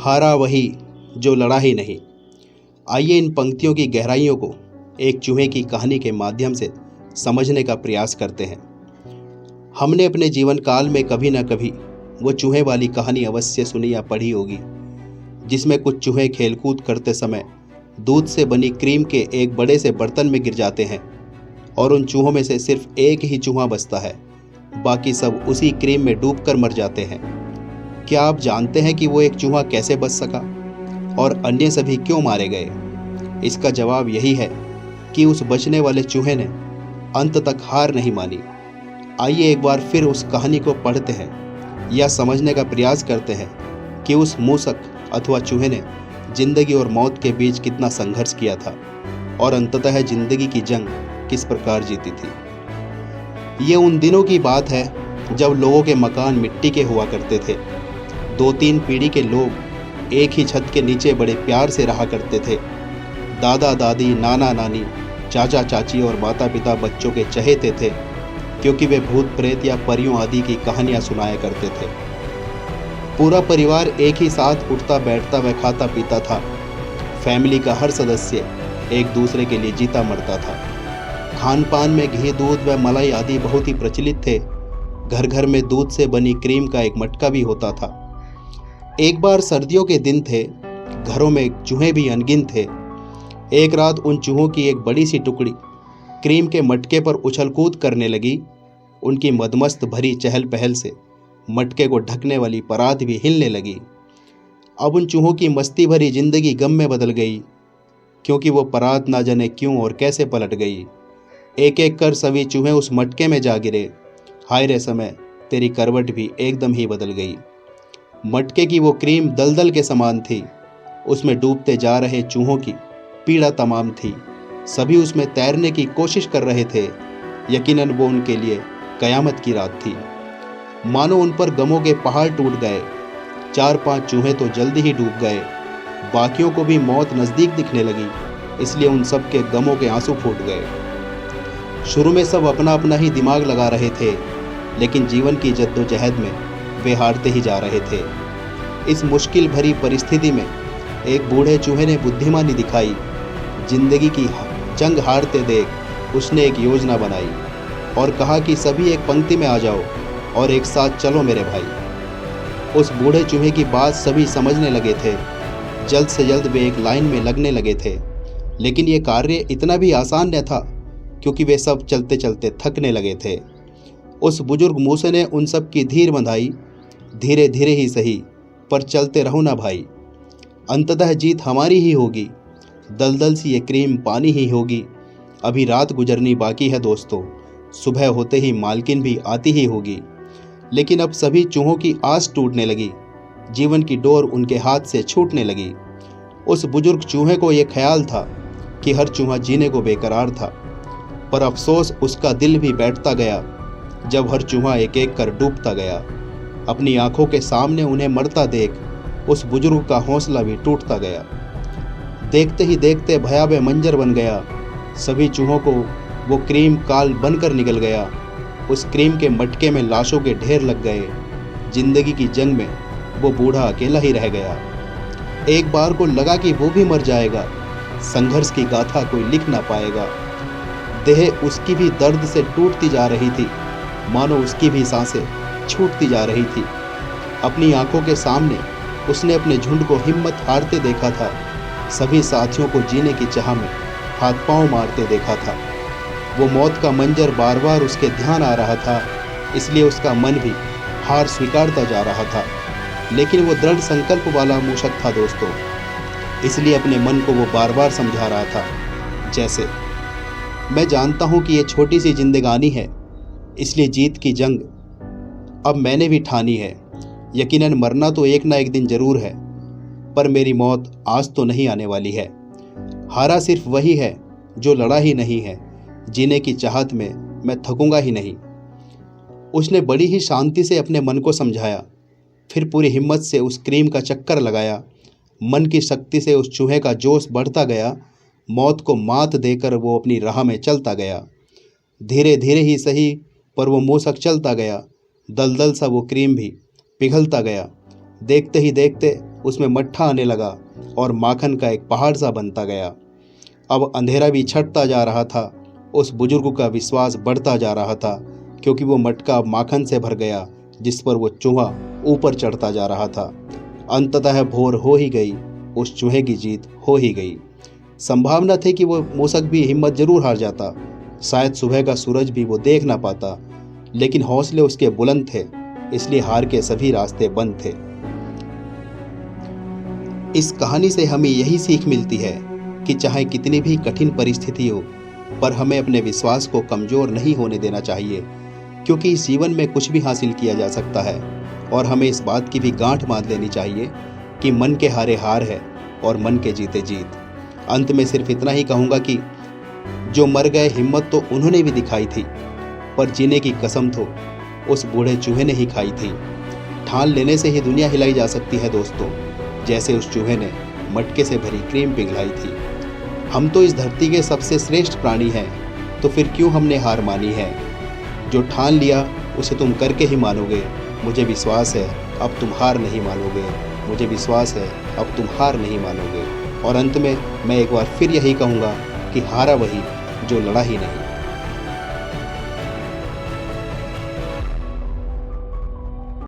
हारा वही जो लड़ा ही नहीं। आइए इन पंक्तियों की गहराइयों को एक चूहे की कहानी के माध्यम से समझने का प्रयास करते हैं। हमने अपने जीवन काल में कभी न कभी वो चूहे वाली कहानी अवश्य सुनी या पढ़ी होगी, जिसमें कुछ चूहे खेलकूद करते समय दूध से बनी क्रीम के एक बड़े से बर्तन में गिर जाते हैं और उन चूहों में से सिर्फ एक ही चूहा बचता है, बाकी सब उसी क्रीम में डूबकर मर जाते हैं। क्या आप जानते हैं कि वो एक चूहा कैसे बच सका और अन्य सभी क्यों मारे गए? इसका जवाब यही है कि उस बचने वाले चूहे ने अंत तक हार नहीं मानी। आइए एक बार फिर उस कहानी को पढ़ते हैं या समझने का प्रयास करते हैं कि उस मूसक अथवा चूहे ने जिंदगी और मौत के बीच कितना संघर्ष किया था और अंततः जिंदगी की जंग किस प्रकार जीती थी। ये उन दिनों की बात है जब लोगों के मकान मिट्टी के हुआ करते थे। 2-3 पीढ़ी के लोग एक ही छत के नीचे बड़े प्यार से रहा करते थे। दादा दादी, नाना नानी, चाचा चाची और माता पिता बच्चों के चहेते थे, क्योंकि वे भूत प्रेत या परियों आदि की कहानियां सुनाया करते थे। पूरा परिवार एक ही साथ उठता बैठता व खाता पीता था। फैमिली का हर सदस्य एक दूसरे के लिए जीता मरता था। खान पान में घी, दूध व मलाई आदि बहुत ही प्रचलित थे। घर घर में दूध से बनी क्रीम का एक मटका भी होता था। एक बार सर्दियों के दिन थे, घरों में चूहे भी अनगिन थे। एक रात उन चूहों की एक बड़ी सी टुकड़ी क्रीम के मटके पर उछल कूद करने लगी। उनकी मदमस्त भरी चहल पहल से मटके को ढकने वाली परात भी हिलने लगी। अब उन चूहों की मस्ती भरी जिंदगी गम में बदल गई, क्योंकि वो परात ना जाने क्यों और कैसे पलट गई। एक एक कर सभी चूहे उस मटके में जा गिरे। हाय रे समय, तेरी करवट भी एकदम ही बदल गई। मटके की वो क्रीम दलदल के समान थी। उसमें डूबते जा रहे चूहों की पीड़ा तमाम थी। सभी उसमें तैरने की कोशिश कर रहे थे। यकीनन वो उनके लिए कयामत की रात थी। मानो उन पर गमों के पहाड़ टूट गए। 4-5 चूहे तो जल्दी ही डूब गए। बाकियों को भी मौत नज़दीक दिखने लगी, इसलिए उन सब के गमों के आंसू फूट गए। शुरू में सब अपना अपना ही दिमाग लगा रहे थे, लेकिन जीवन की जद्दोजहद में वे हारते ही जा रहे थे। इस मुश्किल भरी परिस्थिति में एक बूढ़े चूहे ने बुद्धिमानी दिखाई। जिंदगी की जंग हारते देख उसने एक योजना बनाई और कहा कि सभी एक पंक्ति में आ जाओ और एक साथ चलो मेरे भाई। उस बूढ़े चूहे की बात सभी समझने लगे थे। जल्द से जल्द वे एक लाइन में लगने लगे थे, लेकिन ये कार्य इतना भी आसान न था, क्योंकि वे सब चलते चलते थकने लगे थे। उस बुजुर्ग मूसे ने उन सब की धीर बंधाई। धीरे धीरे ही सही, पर चलते रहो ना भाई, अंततः जीत हमारी ही होगी। दलदल सी ये क्रीम पानी ही होगी। अभी रात गुजरनी बाकी है दोस्तों, सुबह होते ही मालकिन भी आती ही होगी। लेकिन अब सभी चूहों की आस टूटने लगी। जीवन की डोर उनके हाथ से छूटने लगी। उस बुजुर्ग चूहे को यह ख्याल था कि हर चूहा जीने को बेकरार था, पर अफसोस उसका दिल भी बैठता गया जब हर चूहा एक एक कर डूबता गया। अपनी आंखों के सामने उन्हें मरता देख उस बुजुर्ग का हौसला भी टूटता गया। देखते ही देखते भयावह मंजर बन गया। सभी चूहों को वो क्रीम काल बनकर निकल गया। उस क्रीम के मटके में लाशों के ढेर लग गए। जिंदगी की जंग में वो बूढ़ा अकेला ही रह गया। एक बार को लगा कि वो भी मर जाएगा। संघर्ष की गाथा कोई लिख ना पाएगा। देह उसकी भी दर्द से टूटती जा रही थी, मानो उसकी भी सांसें छूटती जा रही थी। अपनी आंखों के सामने उसने अपने झुंड को हिम्मत हारते देखा था। सभी साथियों को जीने की चाह में हाथ पांव मारते देखा था। वो मौत का मंजर बार बार उसके ध्यान आ रहा था, इसलिए उसका मन भी हार स्वीकारता जा रहा था। लेकिन वो दृढ़ संकल्प वाला मूषक था दोस्तों, इसलिए अपने मन को वो बार बार समझा रहा था, जैसे मैं जानता हूँ कि ये छोटी सी जिंदगानी है, इसलिए जीत की जंग अब मैंने भी ठानी है। यकीनन मरना तो एक ना एक दिन जरूर है, पर मेरी मौत आज तो नहीं आने वाली है। हारा सिर्फ वही है जो लड़ा ही नहीं है। जीने की चाहत में मैं थकूंगा ही नहीं। उसने बड़ी ही शांति से अपने मन को समझाया, फिर पूरी हिम्मत से उस क्रीम का चक्कर लगाया। मन की शक्ति से उस चूहे का जोश बढ़ता गया। मौत को मात देकर वो अपनी राह में चलता गया। धीरे धीरे ही सही, पर वो मूसक चलता गया। दलदल सा वो क्रीम भी पिघलता गया। देखते ही देखते उसमें मट्ठा आने लगा और माखन का एक पहाड़ सा बनता गया। अब अंधेरा भी छटता जा रहा था। उस बुजुर्ग का विश्वास बढ़ता जा रहा था, क्योंकि वो मटका अब माखन से भर गया जिस पर वो चूहा ऊपर चढ़ता जा रहा था। अंततः भोर हो ही गई, उस चूहे की जीत हो ही गई। संभावना थी कि वो मूसक भी हिम्मत जरूर हार जाता, शायद सुबह का सूरज भी वो देख ना पाता, लेकिन हौसले उसके बुलंद थे, इसलिए हार के सभी रास्ते बंद थे। इस कहानी से हमें यही सीख मिलती है कि चाहे कितनी भी कठिन परिस्थिति हो, पर हमें अपने विश्वास को कमजोर नहीं होने देना चाहिए, क्योंकि इस जीवन में कुछ भी हासिल किया जा सकता है। और हमें इस बात की भी गांठ बांध लेनी चाहिए कि मन के हारे हार है और मन के जीते जीत। अंत में सिर्फ इतना ही कहूँगा कि जो मर गए हिम्मत तो उन्होंने भी दिखाई थी, पर जीने की कसम तो उस बूढ़े चूहे ने ही खाई थी। ठान लेने से ही दुनिया हिलाई जा सकती है दोस्तों, जैसे उस चूहे ने मटके से भरी क्रीम पिघलाई थी। हम तो इस धरती के सबसे श्रेष्ठ प्राणी हैं, तो फिर क्यों हमने हार मानी है? जो ठान लिया उसे तुम करके ही मानोगे। मुझे विश्वास है अब तुम हार नहीं मानोगे। मुझे विश्वास है अब तुम हार नहीं मानोगे। और अंत में मैं एक बार फिर यही कहूँगा कि हारा वही जो लड़ा ही नहीं।